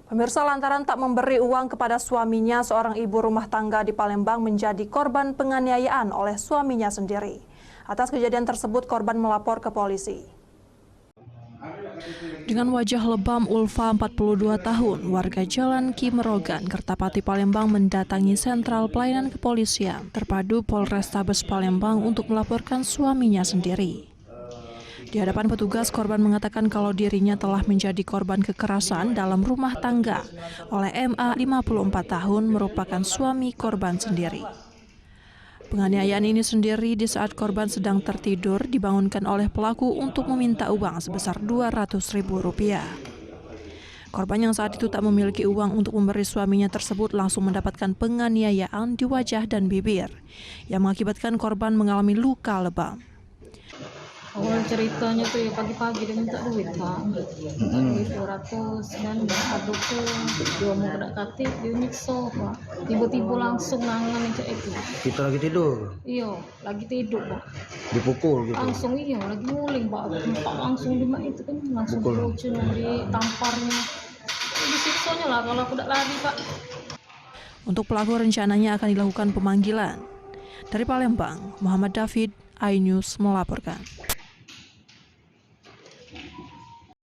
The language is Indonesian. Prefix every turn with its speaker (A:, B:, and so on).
A: Pemirsa, lantaran tak memberi uang kepada suaminya, seorang ibu rumah tangga di Palembang menjadi korban penganiayaan oleh suaminya sendiri. Atas kejadian tersebut, korban melapor ke polisi. Dengan wajah lebam, Ulfa, 42 tahun, warga Jalan Ki Merogan, Kertapati, Palembang mendatangi sentral pelayanan kepolisian terpadu Polrestabes Palembang untuk melaporkan suaminya sendiri. Di hadapan petugas, korban mengatakan kalau dirinya telah menjadi korban kekerasan dalam rumah tangga oleh MA, 54 tahun, merupakan suami korban sendiri. Penganiayaan ini sendiri di saat korban sedang tertidur dibangunkan oleh pelaku untuk meminta uang sebesar Rp200.000. Korban yang saat itu tak memiliki uang untuk memberi suaminya tersebut langsung mendapatkan penganiayaan di wajah dan bibir yang mengakibatkan korban mengalami luka lebam.
B: Awal ceritanya tuh ya pagi-pagi dia minta duit Pak, duit 200 dan aduk tuh dia mau kena katik dia nyiksa Pak, tiba-tiba langsung nangan cak itu.
C: Kita lagi tidur?
B: Iya, lagi tidur Pak.
C: Dipukul gitu?
B: Langsung iya, lagi nguling Pak, langsung itu kan langsung dilucunya, ditamparnya, disiksanya lah kalau aku udah lari Pak.
A: Untuk pelaku rencananya akan dilakukan pemanggilan. Dari Palembang, Muhammad David, iNews melaporkan.